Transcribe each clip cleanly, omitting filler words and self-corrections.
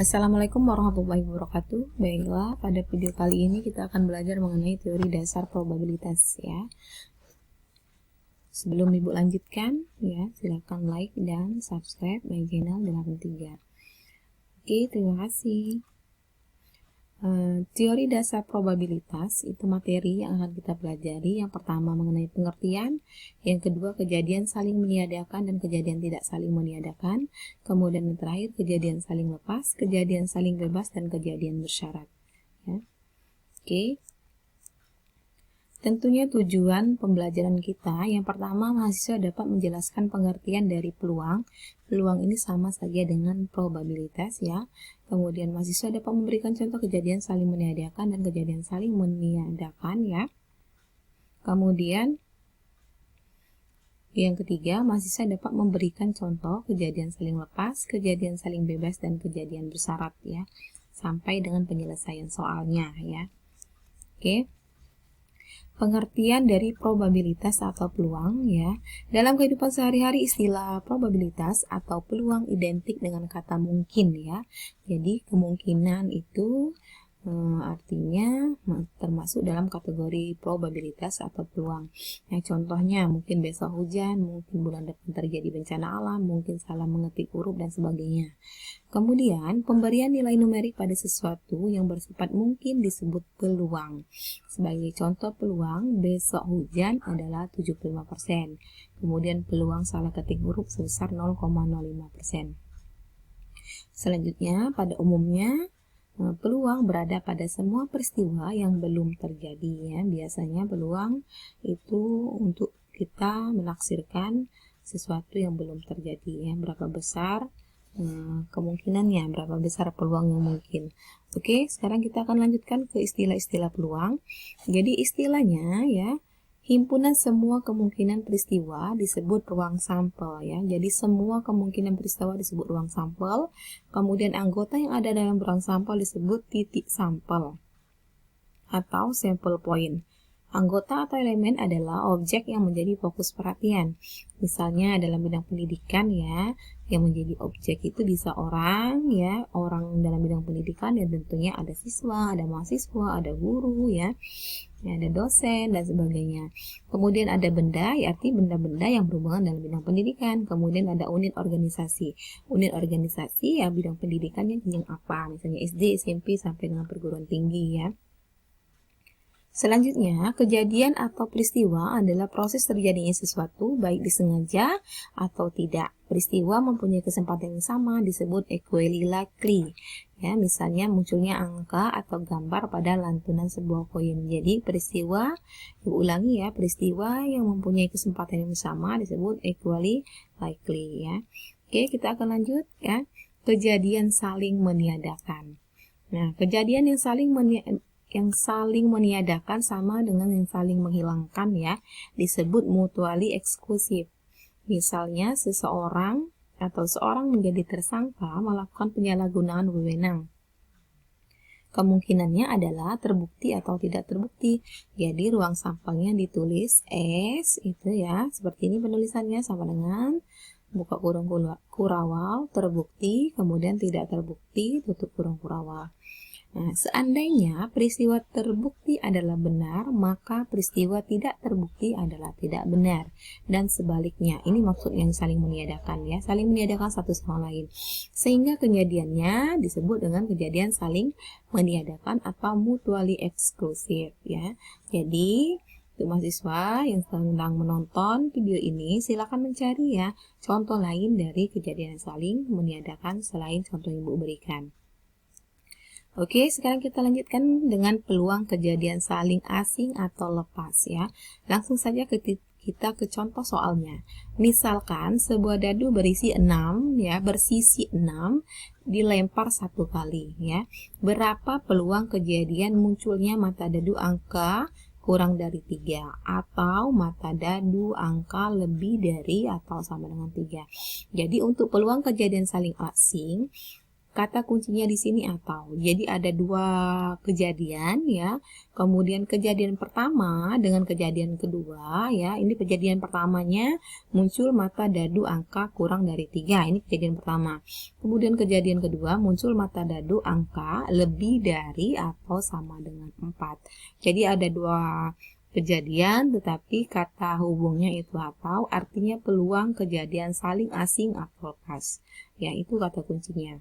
Assalamualaikum warahmatullahi wabarakatuh. Baiklah, pada video kali ini kita akan belajar mengenai teori dasar probabilitas ya. Sebelum Ibu lanjutkan ya, silakan like dan subscribe my channel 83. Oke, terima kasih. Teori dasar probabilitas itu materi yang akan kita pelajari. Yang pertama mengenai pengertian, yang kedua kejadian saling meniadakan dan kejadian tidak saling meniadakan, kemudian yang terakhir kejadian saling lepas, kejadian saling bebas, dan kejadian bersyarat ya. Oke. Tentunya tujuan pembelajaran kita, yang pertama mahasiswa dapat menjelaskan pengertian dari peluang. Peluang ini sama saja dengan probabilitas ya. Kemudian mahasiswa dapat memberikan contoh kejadian saling meniadakan dan kejadian saling meniadakan ya. Kemudian yang ketiga, mahasiswa dapat memberikan contoh kejadian saling lepas, kejadian saling bebas, dan kejadian bersyarat ya. Sampai dengan penyelesaian soalnya ya. Oke. Pengertian dari probabilitas atau peluang ya. Dalam kehidupan sehari-hari istilah probabilitas atau peluang identik dengan kata mungkin ya. Jadi kemungkinan itu artinya termasuk dalam kategori probabilitas atau peluang. Nah, contohnya mungkin besok hujan, mungkin bulan depan terjadi bencana alam, mungkin salah mengetik huruf dan sebagainya. Kemudian, pemberian nilai numerik pada sesuatu yang bersifat mungkin disebut peluang. Sebagai contoh peluang, besok hujan adalah 75%. Kemudian peluang salah ketik huruf sebesar 0,05%. Selanjutnya, pada umumnya, peluang berada pada semua peristiwa yang belum terjadi ya. Biasanya peluang itu untuk kita menaksirkan sesuatu yang belum terjadi ya. Berapa besar kemungkinannya, berapa besar peluang yang mungkin. Oke, sekarang kita akan lanjutkan ke istilah-istilah peluang. Jadi istilahnya ya, himpunan semua kemungkinan peristiwa disebut ruang sampel ya. Jadi semua kemungkinan peristiwa disebut ruang sampel. Kemudian anggota yang ada dalam ruang sampel disebut titik sampel atau sample point. Anggota atau elemen adalah objek yang menjadi fokus perhatian. Misalnya dalam bidang pendidikan ya, yang menjadi objek itu bisa orang ya, orang dalam bidang pendidikan dan tentunya ada siswa, ada mahasiswa, ada guru ya, ada dosen dan sebagainya. Kemudian ada benda, ya arti benda-benda yang berhubungan dalam bidang pendidikan. Kemudian ada unit organisasi. Unit organisasi ya bidang pendidikannya jenjang apa, misalnya SD, SMP sampai dengan perguruan tinggi ya. Selanjutnya, kejadian atau peristiwa adalah proses terjadinya sesuatu baik disengaja atau tidak. Peristiwa mempunyai kesempatan yang sama disebut equally likely. Ya, misalnya munculnya angka atau gambar pada lantunan sebuah koin. Jadi peristiwa, diulangi ya, peristiwa yang mempunyai kesempatan yang sama disebut equally likely ya. Oke, kita akan lanjut ya. Kejadian saling meniadakan. Nah, kejadian yang saling meniadakan sama dengan yang saling menghilangkan ya, disebut mutually exclusive. Misalnya seseorang atau seorang menjadi tersangka melakukan penyalahgunaan wewenang. Kemungkinannya adalah terbukti atau tidak terbukti. Jadi ruang sampelnya ditulis S itu ya, seperti ini penulisannya sama dengan buka kurung kurawal, terbukti, kemudian tidak terbukti, tutup kurung kurawal. Nah, seandainya peristiwa terbukti adalah benar, maka peristiwa tidak terbukti adalah tidak benar. Dan sebaliknya, ini maksud yang saling meniadakan ya, saling meniadakan satu sama lain. Sehingga kejadiannya disebut dengan kejadian saling meniadakan atau mutually exclusive ya. Jadi, untuk mahasiswa yang sedang menonton video ini, silakan mencari ya contoh lain dari kejadian saling meniadakan selain contoh yang Ibu berikan. Oke, sekarang kita lanjutkan dengan peluang kejadian saling asing atau lepas ya. Langsung saja kita ke contoh soalnya. Misalkan sebuah dadu berisi 6 ya, bersisi 6 dilempar satu kali ya. Berapa peluang kejadian munculnya mata dadu angka kurang dari 3 atau mata dadu angka lebih dari atau sama dengan 3. Jadi untuk peluang kejadian saling asing, kata kuncinya di sini atau. Jadi ada dua kejadian ya. Kemudian kejadian pertama dengan kejadian kedua ya. Ini kejadian pertamanya muncul mata dadu angka kurang dari 3. Ini kejadian pertama. Kemudian kejadian kedua muncul mata dadu angka lebih dari atau sama dengan 4. Jadi ada dua kejadian, tetapi kata hubungnya itu atau, artinya peluang kejadian saling asing atau lepas. Ya, itu kata kuncinya.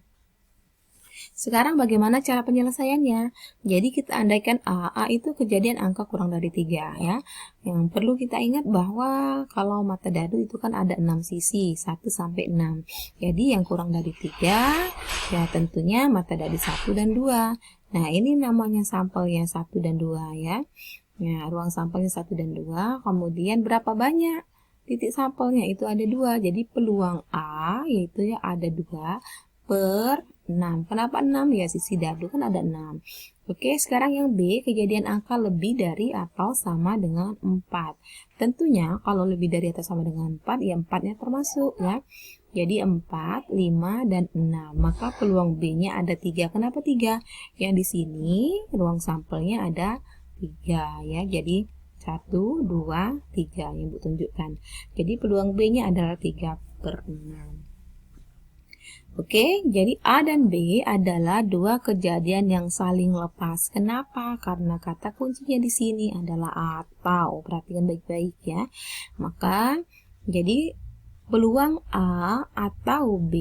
Sekarang bagaimana cara penyelesaiannya? Jadi kita andaikan A itu kejadian angka kurang dari 3 ya. Yang perlu kita ingat bahwa kalau mata dadu itu kan ada 6 sisi, 1 sampai 6. Jadi yang kurang dari 3 ya tentunya mata dadu 1 dan 2. Nah, ini namanya sampelnya 1 dan 2 ya. Ya, ruang sampelnya 1 dan 2. Kemudian berapa banyak titik sampelnya? Itu ada 2. Jadi peluang A yaitu ya ada 2 per 6. Kenapa 6? Ya sisi dadu kan ada 6. Oke, sekarang yang B, kejadian angka lebih dari atau sama dengan 4. Tentunya kalau lebih dari atau sama dengan 4, ya 4-nya termasuk ya. Jadi 4, 5, dan 6. Maka peluang B-nya ada 3. Kenapa 3? Yang di sini ruang sampelnya ada 3 ya. Jadi 1, 2, 3 yang Ibu tunjukkan. Jadi peluang B-nya adalah 3 per 6. Oke, jadi A dan B adalah dua kejadian yang saling lepas. Kenapa? Karena kata kuncinya di sini adalah atau. Perhatikan baik-baik ya. Maka, jadi peluang A atau B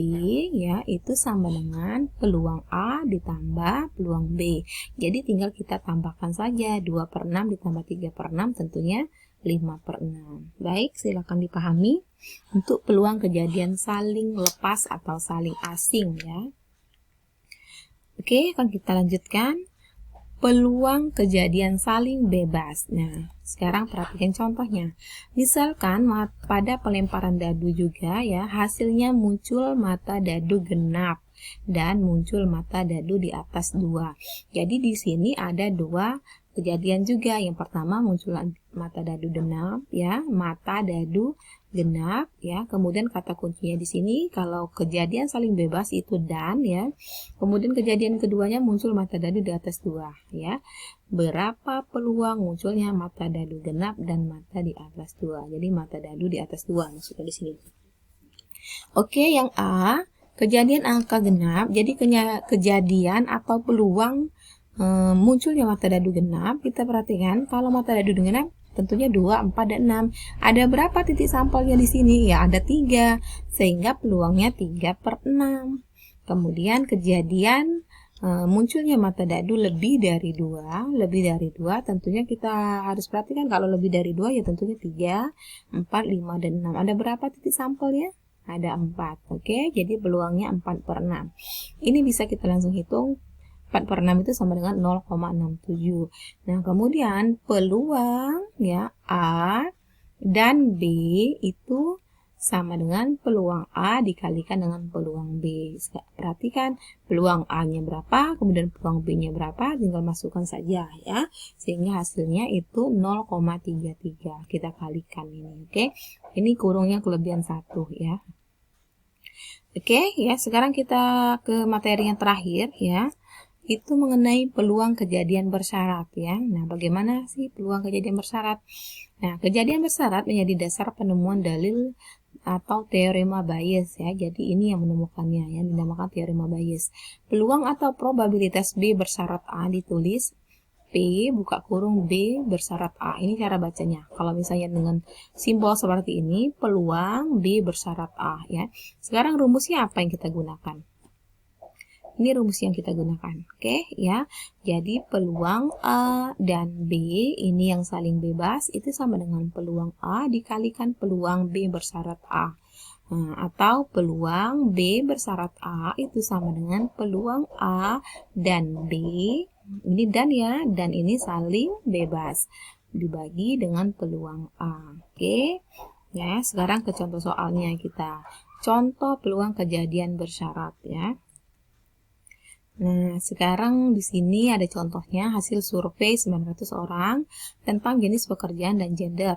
ya itu sama dengan peluang A ditambah peluang B. Jadi tinggal kita tambahkan saja 2 per 6 ditambah 3 per 6 tentunya 5 per 6. Baik, silakan dipahami untuk peluang kejadian saling lepas atau saling asing ya. Oke, akan kita lanjutkan. Peluang kejadian saling bebas. Nah, sekarang perhatikan contohnya. Misalkan pada pelemparan dadu juga ya, hasilnya muncul mata dadu genap dan muncul mata dadu di atas 2. Jadi di sini ada dua kejadian juga. Yang pertama muncul mata dadu genap ya, mata dadu genap ya. Kemudian kata kuncinya di sini kalau kejadian saling bebas itu dan ya. Kemudian kejadian keduanya muncul mata dadu di atas 2 ya. Berapa peluang munculnya mata dadu genap dan mata di atas 2? Jadi mata dadu di atas 2 maksudnya di sini. Oke, yang A, kejadian angka genap. Jadi kejadian atau peluang munculnya mata dadu genap, kita perhatikan kalau mata dadu genap tentunya 2, 4, dan 6. Ada berapa titik sampelnya di sini? Ya ada 3, sehingga peluangnya 3 per 6. Kemudian kejadian munculnya mata dadu lebih dari 2, tentunya kita harus perhatikan kalau lebih dari 2 ya tentunya 3, 4, 5, dan 6. Ada berapa titik sampelnya? Ada 4. Oke, jadi peluangnya 4 per 6. Ini bisa kita langsung hitung. 4 per 6 itu sama dengan 0,67. Nah, kemudian peluang ya A dan B itu sama dengan peluang A dikalikan dengan peluang B. Perhatikan peluang A-nya berapa, kemudian peluang B-nya berapa, tinggal masukkan saja ya. Sehingga hasilnya itu 0,33. Kita kalikan ini, oke. Ini kurungnya kelebihan 1 ya. Oke, ya, sekarang kita ke materi yang terakhir ya. Itu mengenai peluang kejadian bersyarat ya. Nah, bagaimana sih peluang kejadian bersyarat? Nah, kejadian bersyarat menjadi dasar penemuan dalil atau teorema Bayes ya. Jadi ini yang menemukannya yang dinamakan teorema Bayes. Peluang atau probabilitas B bersyarat A ditulis P buka kurung B bersyarat A. Ini cara bacanya. Kalau misalnya dengan simbol seperti ini, peluang B bersyarat A ya. Sekarang rumusnya apa yang kita gunakan? Ini rumus yang kita gunakan, oke ya. Jadi peluang A dan B ini yang saling bebas itu sama dengan peluang A dikalikan peluang B bersyarat A. Nah, atau peluang B bersyarat A itu sama dengan peluang A dan B. Ini dan ya, dan ini saling bebas dibagi dengan peluang A. Oke. Ya, sekarang ke contoh soalnya kita. Contoh peluang kejadian bersyarat ya. Nah, sekarang di sini ada contohnya hasil survei 900 orang tentang jenis pekerjaan dan gender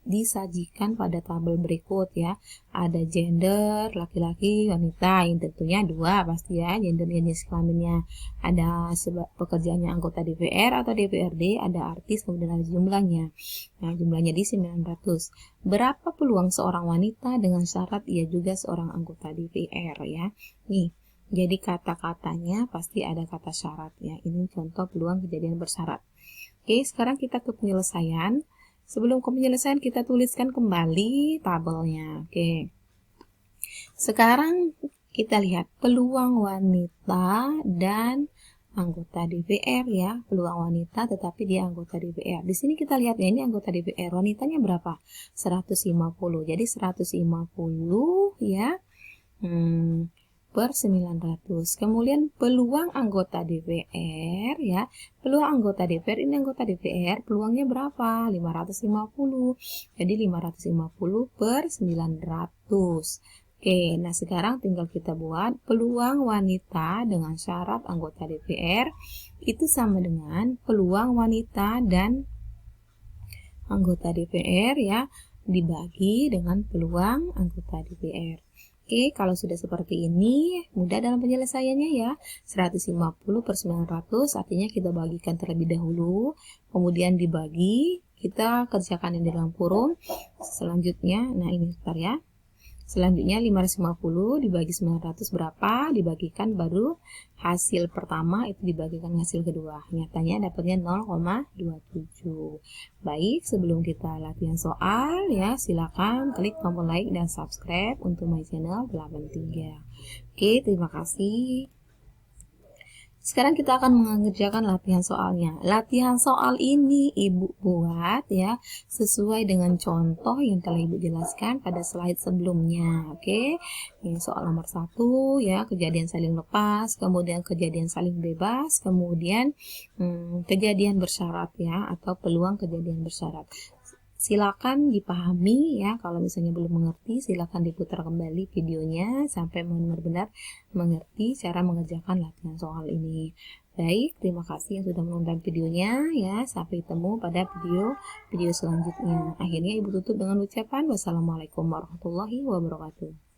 disajikan pada tabel berikut ya. Ada gender laki-laki, wanita, yang tentunya dua pasti ya, gender jenis kelaminnya. Ada pekerjaannya anggota DPR atau DPRD, ada artis, kemudian ada jumlahnya. Nah, jumlahnya di 900. Berapa peluang seorang wanita dengan syarat ia juga seorang anggota DPR ya? Nih, jadi kata-katanya pasti ada kata syarat ya. Ini contoh peluang kejadian bersyarat. Oke, sekarang kita ke penyelesaian. Sebelum ke penyelesaian kita tuliskan kembali tabelnya. Oke. Sekarang kita lihat peluang wanita dan anggota DPR ya. Peluang wanita tetapi dia anggota DPR. Di sini kita lihat ya, ini anggota DPR. Wanitanya berapa? 150. Jadi 150 ya. Per 900. Kemudian peluang anggota DPR ya. Peluang anggota DPR, ini anggota DPR, peluangnya berapa? 550. Jadi 550 per 900. Oke, nah sekarang tinggal kita buat peluang wanita dengan syarat anggota DPR itu sama dengan peluang wanita dan anggota DPR ya dibagi dengan peluang anggota DPR. Oke, kalau sudah seperti ini, mudah dalam penyelesaiannya ya. 150 per 900, artinya kita bagikan terlebih dahulu, kemudian dibagi, kita kerjakan yang di dalam kurung. Selanjutnya, nah ini sebentar ya. Selanjutnya 550 dibagi 900 berapa? Dibagikan baru hasil pertama itu dibagikan hasil kedua. Nyatanya dapatnya 0,27. Baik, sebelum kita latihan soal ya, silakan klik tombol like dan subscribe untuk my channel 83. Oke, terima kasih. Sekarang kita akan mengerjakan latihan soalnya. Latihan soal ini Ibu buat ya sesuai dengan contoh yang telah Ibu jelaskan pada slide sebelumnya. Oke. Ini soal nomor 1 ya, kejadian saling lepas, kemudian kejadian saling bebas, kemudian kejadian bersyarat ya atau peluang kejadian bersyarat. Silakan dipahami ya, kalau misalnya belum mengerti silakan diputar kembali videonya sampai benar-benar mengerti cara mengerjakan latihan soal ini. Baik, terima kasih yang sudah menonton videonya ya. Sampai ketemu pada video selanjutnya. Akhirnya Ibu tutup dengan ucapan wassalamualaikum warahmatullahi wabarakatuh.